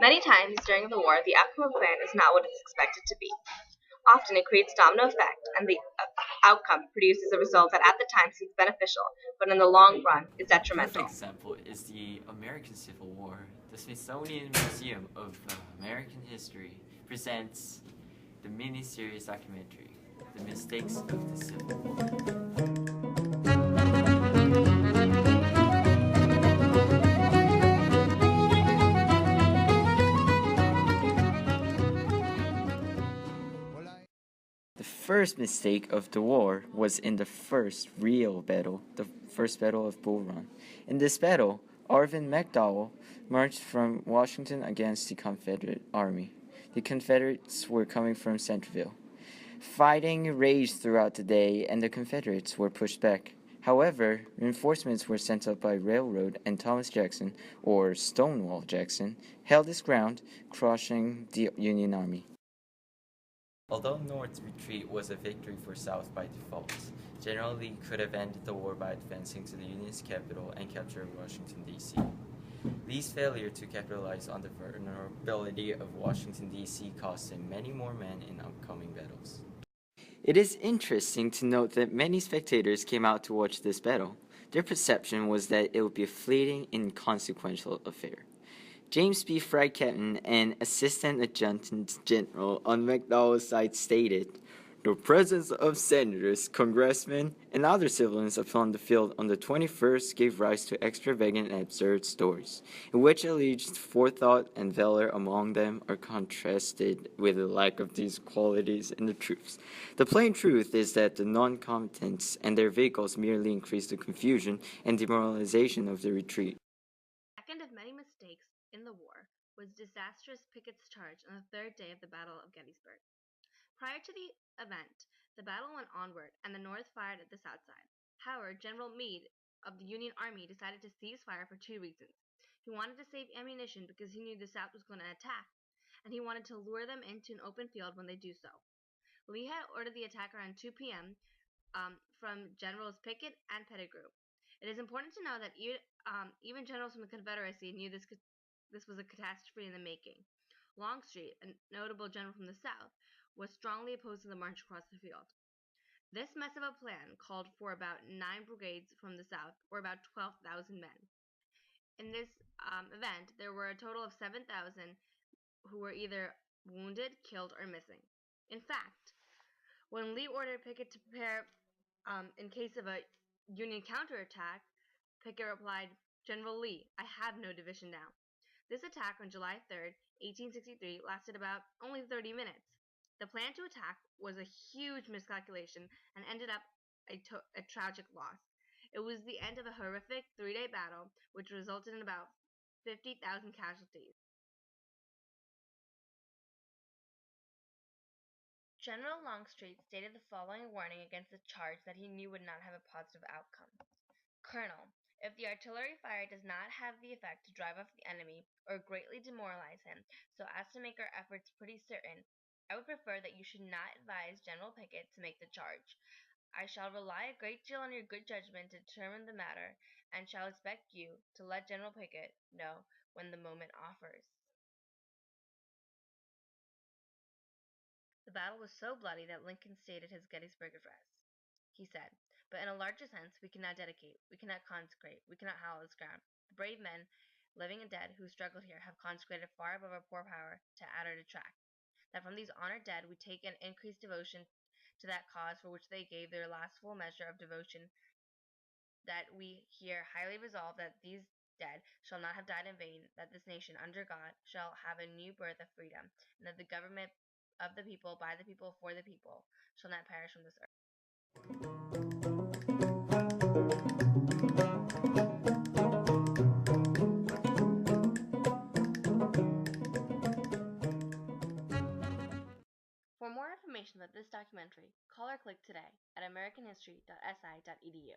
Many times during the war, the outcome of a plan is not what it's expected to be. Often it creates domino effect, and the outcome produces a result that at the time seems beneficial, but in the long run is A perfect detrimental. example is the American Civil War. The Smithsonian Museum of American History presents the mini-series documentary, The Mistakes of the Civil War. The first mistake of the war was in the first real battle, the first Battle of Bull Run. In this battle, Arvin McDowell marched from Washington against the Confederate Army. The Confederates were coming from Centreville. Fighting raged throughout the day, and the Confederates were pushed back. However, reinforcements were sent up by railroad, and Thomas Jackson, or Stonewall Jackson, held his ground, crushing the Union Army. Although North's retreat was a victory for South by default, General Lee could have ended the war by advancing to the Union's capital and capturing Washington, D.C. Lee's failure to capitalize on the vulnerability of Washington, D.C. cost him many more men in upcoming battles. It is interesting to note that many spectators came out to watch this battle. Their perception was that it would be a fleeting, inconsequential affair. James B. Fry Captain, an assistant adjutant general on McDowell's side, stated, "The presence of senators, congressmen, and other civilians upon the field on the 21st gave rise to extravagant and absurd stories, in which alleged forethought and valor among them are contrasted with the lack of these qualities in the troops. The plain truth is that the non-combatants and their vehicles merely increased the confusion and demoralization of the retreat." Second of many mistakes in the war was disastrous Pickett's charge on the third day of the Battle of Gettysburg. Prior to the event, the battle went onward, and the North fired at the South side. However, General Meade of the Union Army decided to cease fire for two reasons. He wanted to save ammunition because he knew the South was going to attack, and he wanted to lure them into an open field when they do so. Lee had ordered the attack around 2 p.m. From Generals Pickett and Pettigrew. It is important to know that even generals from the Confederacy knew this was a catastrophe in the making. Longstreet, a notable general from the South, was strongly opposed to the march across the field. This mess of a plan called for about 9 brigades from the South, or about 12,000 men. In this event, there were a total of 7,000 who were either wounded, killed, or missing. In fact, when Lee ordered Pickett to prepare in case of a Union counterattack, Pickett replied, "General Lee, I have no division now." This attack on July 3rd, 1863, lasted about only 30 minutes. The plan to attack was a huge miscalculation and ended up a tragic loss. It was the end of a horrific 3-day battle, which resulted in about 50,000 casualties. General Longstreet stated the following warning against the charge that he knew would not have a positive outcome. "Colonel, if the artillery fire does not have the effect to drive off the enemy or greatly demoralize him so as to make our efforts pretty certain, I would prefer that you should not advise General Pickett to make the charge. I shall rely a great deal on your good judgment to determine the matter, and shall expect you to let General Pickett know when the moment offers." The battle was so bloody that Lincoln stated his Gettysburg Address. He said, "But in a larger sense, we cannot dedicate, we cannot consecrate, we cannot hallow this ground. The brave men, living and dead, who struggled here, have consecrated far above our poor power to add or detract. That from these honored dead we take an increased devotion to that cause for which they gave their last full measure of devotion, that we here highly resolve that these dead shall not have died in vain, that this nation, under God, shall have a new birth of freedom, and that the government of the people, by the people, for the people, shall not perish from this earth." For more information about this documentary, call or click today at americanhistory.si.edu.